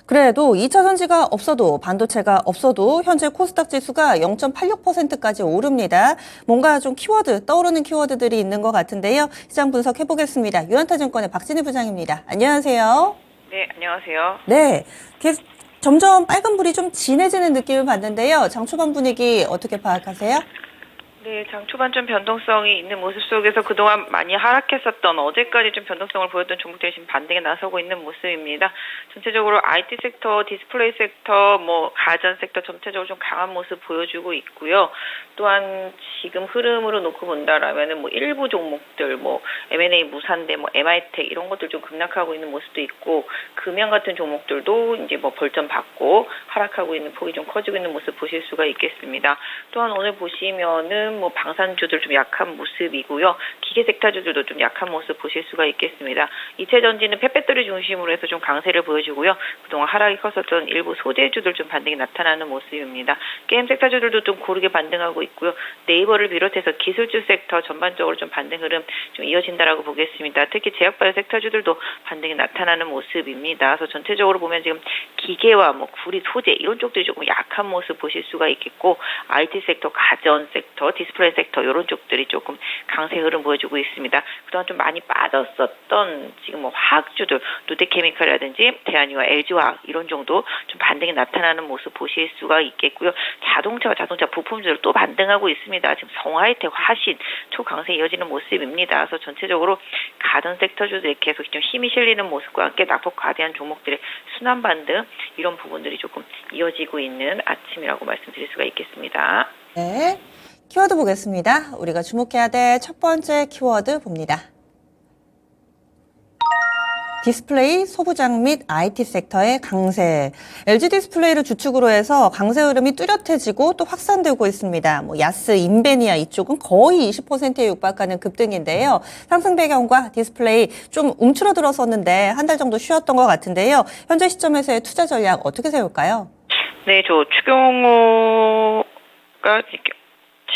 그래도 2차 전지가 없어도 반도체가 없어도 현재 코스닥 지수가 0.86%까지 오릅니다. 뭔가 좀 떠오르는 키워드들이 있는 것 같은데요. 시장 분석해보겠습니다. 유한타증권의 박진희 부장입니다. 안녕하세요. 네, 안녕하세요. 네, 점점 빨간불이 좀 진해지는 느낌을 받는데요. 장 초반 분위기 어떻게 파악하세요? 네, 장 초반 좀 변동성이 있는 모습 속에서 그동안 많이 하락했었던 어제까지 좀 변동성을 보였던 종목들이 지금 반등에 나서고 있는 모습입니다. 전체적으로 IT 섹터, 디스플레이 섹터, 가전 섹터 전체적으로 좀 강한 모습 보여주고 있고요. 또한 지금 흐름으로 놓고 본다라면은 일부 종목들, M&A 무산대, MI텍 이런 것들 좀 급락하고 있는 모습도 있고, 금연 같은 종목들도 이제 벌점 받고 하락하고 있는 폭이 좀 커지고 있는 모습 보실 수가 있겠습니다. 또한 오늘 보시면은 방산주들 좀 약한 모습이고요. 기계 섹터주들도 좀 약한 모습 보실 수가 있겠습니다. 이체전지는 펫배터리 중심으로 해서 좀 강세를 보여주고요. 그동안 하락이 컸었던 일부 소재주들 좀 반등이 나타나는 모습입니다. 게임 섹터주들도 좀 고르게 반등하고 있고요. 네이버를 비롯해서 기술주 sek터 전반적으로 좀 반등 흐름 좀 이어진다라고 보겠습니다. 특히 제약바이오 섹터주들도 반등이 나타나는 모습입니다. 그래서 전체적으로 보면 지금 기계와 구리, 소재 이런 쪽들이 조금 약한 모습 보실 수가 있겠고, IT 섹터, 가전 섹터, 디스플레이 섹터 이런 쪽들이 조금 강세 흐름 보여주고 있습니다. 그동안 좀 많이 빠졌었던 지금 화학주들, 롯데케미칼이라든지 대한유와 LG화학 이런 정도 좀 반등이 나타나는 모습 보실 수가 있겠고요. 자동차 부품주들 또 반등하고 있습니다. 지금 성하이텍, 화신 초강세 이어지는 모습입니다. 그래서 전체적으로 가전 섹터주들이 계속 좀 힘이 실리는 모습과 함께 낙폭 과대한 종목들의 순환 반등 이런 부분들이 조금 이어지고 있는 아침이라고 말씀드릴 수가 있겠습니다. 네, 키워드 보겠습니다. 우리가 주목해야 될 첫 번째 키워드 봅니다. 디스플레이, 소부장 및 IT 섹터의 강세. LG 디스플레이를 주축으로 해서 강세 흐름이 뚜렷해지고 또 확산되고 있습니다. 야스, 인베니아 이쪽은 거의 20%에 육박하는 급등인데요. 상승 배경과 디스플레이 좀 움츠러들었었는데 한 달 정도 쉬었던 것 같은데요. 현재 시점에서의 투자 전략 어떻게 세울까요? 네, 저 추경호가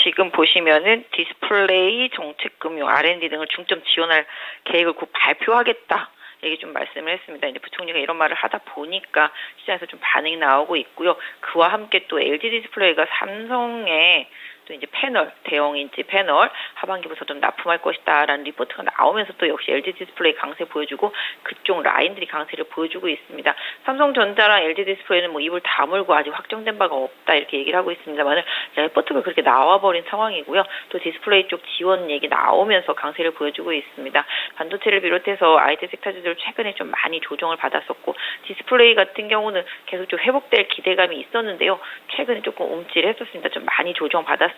지금 보시면은 디스플레이, 정책금융, R&D 등을 중점 지원할 계획을 곧 발표하겠다. 얘기 좀 말씀을 했습니다. 이제 부총리가 이런 말을 하다 보니까 시장에서 좀 반응이 나오고 있고요. 그와 함께 또 LG 디스플레이가 삼성의 또 이제 대형인치 패널 하반기부터 좀 납품할 것이다라는 리포트가 나오면서 또 역시 LG 디스플레이 강세 보여주고 그쪽 라인들이 강세를 보여주고 있습니다. 삼성전자랑 LG 디스플레이는 입을 다물고 아직 확정된 바가 없다 이렇게 얘기를 하고 있습니다만은 리포트가 그렇게 나와버린 상황이고요. 또 디스플레이 쪽 지원 얘기 나오면서 강세를 보여주고 있습니다. 반도체를 비롯해서 IT 섹터주들 최근에 좀 많이 조정을 받았었고, 디스플레이 같은 경우는 계속 좀 회복될 기대감이 있었는데요. 최근에 조금 움찔했었습니다. 좀 많이 조정 받았습니다.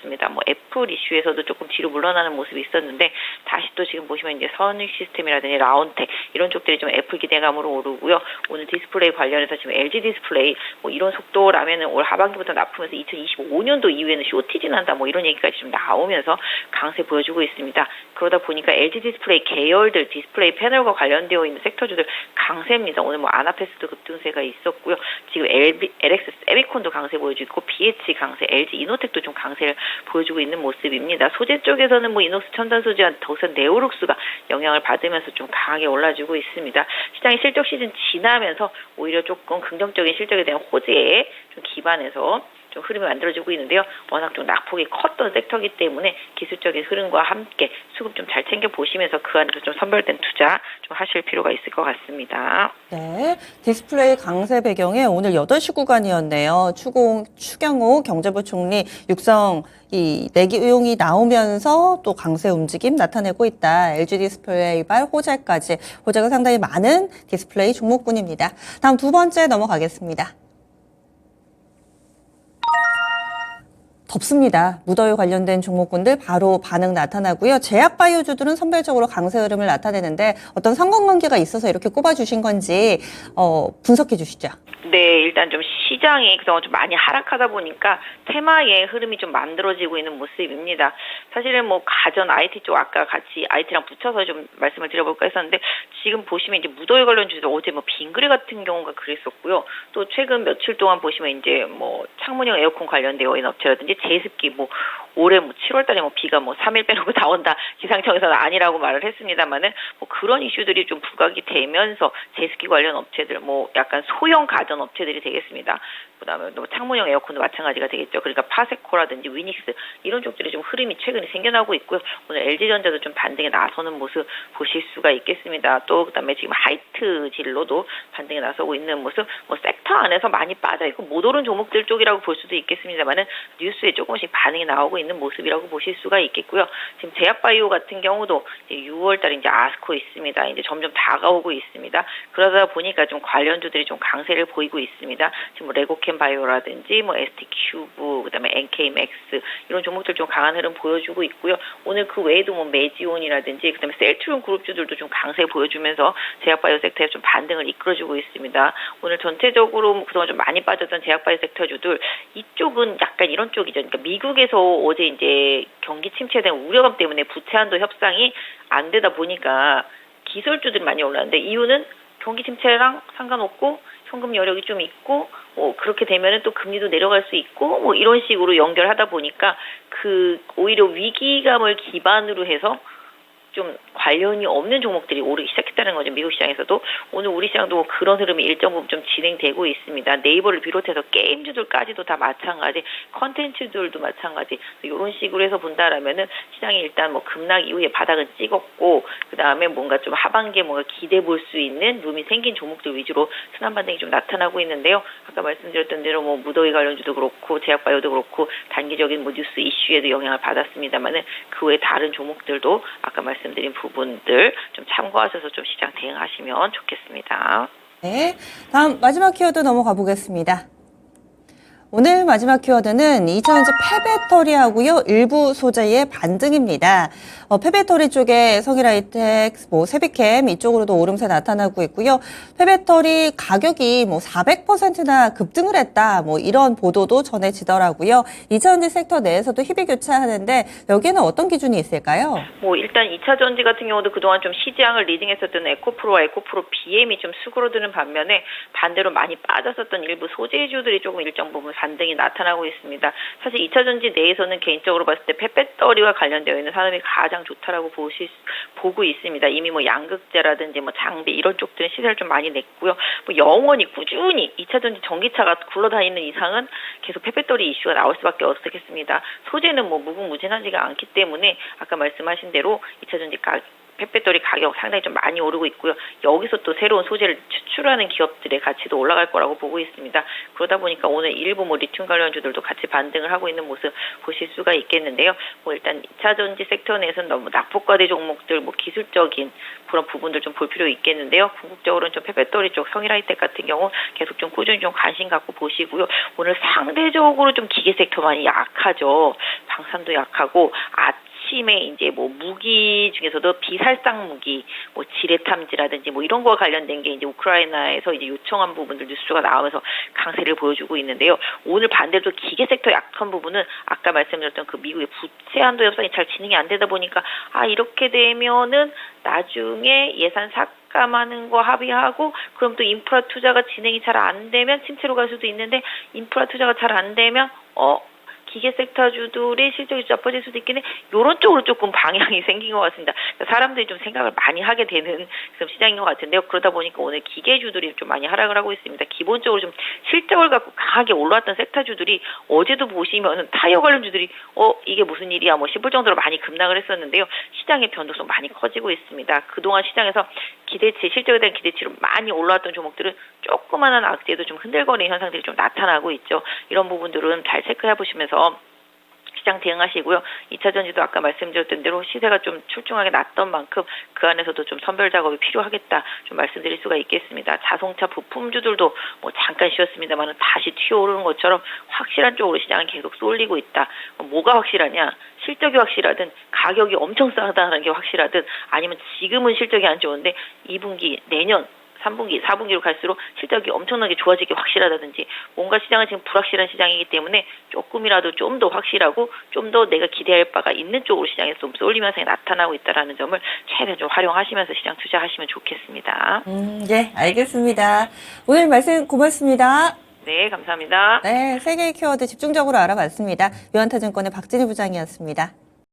애플 이슈에서도 조금 뒤로 물러나는 모습이 있었는데 다시 또 지금 보시면 이제 선익 시스템이라든지 라운텍 이런 쪽들이 좀 애플 기대감으로 오르고요. 오늘 디스플레이 관련해서 지금 LG 디스플레이 이런 속도라면은 올 하반기부터 납품해서 2025년도 이후에는 쇼티지 난다 이런 얘기까지 좀 나오면서 강세 보여주고 있습니다. 그러다 보니까 LG 디스플레이 계열들 디스플레이 패널과 관련되어 있는 섹터주들 강세입니다. 오늘 아나페스도 급등세가 있었고요. 지금 LX 세미콘도 강세 보여주고 있고, BH 강세, LG 이노텍도 좀 강세를 보여주고 있는 모습입니다. 소재 쪽에서는 이녹스 첨단소재와 더우선 네오룩스가 영향을 받으면서 좀 강하게 올라주고 있습니다. 시장이 실적 시즌 지나면서 오히려 조금 긍정적인 실적에 대한 호재에 좀 기반해서 좀 흐름이 만들어지고 있는데요. 워낙 좀 낙폭이 컸던 섹터이기 때문에 기술적인 흐름과 함께 수급 좀 잘 챙겨 보시면서 그 안에서 좀 선별된 투자 좀 하실 필요가 있을 것 같습니다. 네, 디스플레이 강세 배경에 오늘 8시 구간이었네요. 추경호 경제부총리 육성 내기 의혹이 나오면서 또 강세 움직임 나타내고 있다. LG 디스플레이발 호재가 상당히 많은 디스플레이 종목군입니다. 다음 두 번째 넘어가겠습니다. 덥습니다. 무더위 관련된 종목군들 바로 반응 나타나고요. 제약바이오주들은 선별적으로 강세 흐름을 나타내는데 어떤 상관관계가 있어서 이렇게 꼽아주신 건지 분석해 주시죠. 네, 일단 좀 시장이 그동안 좀 많이 하락하다 보니까 테마의 흐름이 좀 만들어지고 있는 모습입니다. 사실은 가전 IT 쪽 아까 같이 IT랑 붙여서 좀 말씀을 드려볼까 했었는데, 지금 보시면 이제 무더위 관련 주들 어제 빙그레 같은 경우가 그랬었고요. 또 최근 며칠 동안 보시면 이제 창문형 에어컨 관련되어 있는 업체라든지 제습기 올해 7월 달에 비가 3일 빼놓고 다 온다. 기상청에서는 아니라고 말을 했습니다만은 그런 이슈들이 좀 부각이 되면서 제습기 관련 업체들 약간 소형 가전 업체들이 되겠습니다. 그다음에 창문형 에어컨도 마찬가지가 되겠죠. 그러니까 파세코라든지 위닉스 이런 쪽들이 좀 흐름이 최근에 생겨나고 있고요. 오늘 LG전자도 좀 반등에 나서는 모습 보실 수가 있겠습니다. 또 그다음에 지금 하이트 진로도 반등에 나서고 있는 모습, 섹터 안에서 많이 빠져 있고 못 오른 종목들 쪽이라고 볼 수도 있겠습니다만은 뉴스에 조금씩 반응이 나오고 있는 모습이라고 보실 수가 있겠고요. 지금 제약바이오 같은 경우도 이제 6월달에 이제 아스코 있습니다. 이제 점점 다가오고 있습니다. 그러다 보니까 좀 관련주들이 좀 강세를 보이고 있습니다. 지금 레고캠 바이오라든지 ST큐브, 그다음에 NK맥스 이런 종목들 좀 강한 흐름 보여주고 있고요. 오늘 그 외에도 메지온이라든지 그다음에 셀트리온 그룹주들도 좀 강세 보여주면서 제약바이오 섹터에 좀 반등을 이끌어주고 있습니다. 오늘 전체적으로 그동안 좀 많이 빠졌던 제약바이오 섹터주들 이쪽은 약간 이런 쪽이죠. 그러니까 미국에서 어제 이제 경기 침체에 대한 우려감 때문에 부채 한도 협상이 안 되다 보니까 기술주들이 많이 올랐는데 이유는 경기 침체랑 상관없고 현금 여력이 좀 있고 그렇게 되면은 또 금리도 내려갈 수 있고 이런 식으로 연결하다 보니까 오히려 위기감을 기반으로 해서 좀 관련이 없는 종목들이 오르기 시작했다는 거죠. 미국 시장에서도. 오늘 우리 시장도 그런 흐름이 일정 부분 좀 진행되고 있습니다. 네이버를 비롯해서 게임주들까지도 다 마찬가지, 컨텐츠들도 마찬가지. 이런 식으로 해서 본다라면은 시장이 일단 급락 이후에 바닥은 찍었고, 그 다음에 뭔가 좀 하반기에 뭔가 기대 볼 수 있는 룸이 생긴 종목들 위주로 순환 반등이 좀 나타나고 있는데요. 아까 말씀드렸던 대로 무더위 관련주도 그렇고, 제약바이오도 그렇고, 단기적인 뉴스 이슈에도 영향을 받았습니다만은 그 외 다른 종목들도 아까 말씀드린 부분들 좀 참고하셔서 좀 시장 대응하시면 좋겠습니다. 네, 다음 마지막 키워드 넘어가 보겠습니다. 오늘 마지막 키워드는 2000년 폐배터리하고요. 일부 소재의 반등입니다. 폐배터리 쪽에 성일하이텍, 세비캠 이쪽으로도 오름세 나타나고 있고요. 폐배터리 가격이 400%나 급등을 했다. 이런 보도도 전해지더라고요. 2차전지 섹터 내에서도 희비 교차하는데 여기에는 어떤 기준이 있을까요? 일단 2차전지 같은 경우도 그동안 좀 시장을 리딩했었던 에코프로와 에코프로 BM이 좀 수그러드는 반면에 반대로 많이 빠졌었던 일부 소재주들이 조금 일정 부분 반등이 나타나고 있습니다. 사실 2차전지 내에서는 개인적으로 봤을 때 폐배터리와 관련되어 있는 산업이 가장 좋다라고 보고 있습니다. 이미 양극재라든지 장비 이런 쪽들은 시세를 좀 많이 냈고요. 영원히 꾸준히 2차전지 전기차가 굴러다니는 이상은 계속 폐배터리 이슈가 나올 수밖에 없겠습니다. 소재는 무궁무진하지가 않기 때문에 아까 말씀하신 대로 2차전지 폐배터리 가격 상당히 좀 많이 오르고 있고요. 여기서 또 새로운 소재를 추출하는 기업들의 가치도 올라갈 거라고 보고 있습니다. 그러다 보니까 오늘 일부 리튬 관련주들도 같이 반등을 하고 있는 모습 보실 수가 있겠는데요. 일단 2차전지 섹터 내에서는 너무 낙폭과대 종목들, 기술적인 그런 부분들 좀 볼 필요 있겠는데요. 궁극적으로는 좀 폐배터리 쪽 성일하이텍 같은 경우 계속 좀 꾸준히 좀 관심 갖고 보시고요. 오늘 상대적으로 좀 기계 섹터 많이 약하죠. 방산도 약하고 아침에 이제 무기 중에서도 비살상 무기, 지뢰탐지라든지 이런 거와 관련된 게 이제 우크라이나에서 이제 요청한 부분들 뉴스가 나오면서 강세를 보여주고 있는데요. 오늘 반대로 기계 섹터 약한 부분은 아까 말씀드렸던 그 미국의 부채 한도 협상이 잘 진행이 안 되다 보니까 이렇게 되면은 나중에 예산 삭감하는 거 합의하고 그럼 또 인프라 투자가 진행이 잘 안 되면 침체로 갈 수도 있는데 인프라 투자가 잘 안 되면 기계 섹터주들의 실적이 나빠질 수도 있긴 해. 이런 쪽으로 조금 방향이 생긴 것 같습니다. 사람들이 좀 생각을 많이 하게 되는 그런 시장인 것 같은데요. 그러다 보니까 오늘 기계주들이 좀 많이 하락을 하고 있습니다. 기본적으로 좀 실적을 갖고 강하게 올라왔던 섹터주들이 어제도 보시면 타이어 관련주들이 이게 무슨 일이야 싶을 정도로 많이 급락을 했었는데요. 시장의 변동성 많이 커지고 있습니다. 그동안 시장에서 실적에 대한 기대치로 많이 올라왔던 종목들은 조그마한 악재도 좀 흔들거리는 현상들이 좀 나타나고 있죠. 이런 부분들은 잘 체크해 보시면서 시장 대응하시고요. 2차전지도 아까 말씀드렸던 대로 시세가 좀 출중하게 났던 만큼 그 안에서도 좀 선별 작업이 필요하겠다 좀 말씀드릴 수가 있겠습니다. 자동차 부품주들도 잠깐 쉬었습니다만 다시 튀어오르는 것처럼 확실한 쪽으로 시장은 계속 쏠리고 있다. 뭐가 확실하냐? 실적이 확실하든 가격이 엄청 싸다는 게 확실하든 아니면 지금은 실적이 안 좋은데 2분기 내년 3분기, 4분기로 갈수록 실적이 엄청나게 좋아지기 확실하다든지 뭔가 시장은 지금 불확실한 시장이기 때문에 조금이라도 좀 더 확실하고 좀 더 내가 기대할 바가 있는 쪽으로 시장에서 좀 쏠림 현상이 나타나고 있다는 점을 최대한 좀 활용하시면서 시장 투자하시면 좋겠습니다. 네, 알겠습니다. 오늘 말씀 고맙습니다. 네, 감사합니다. 네, 세계의 키워드 집중적으로 알아봤습니다. 유한타증권의 박진희 부장이었습니다.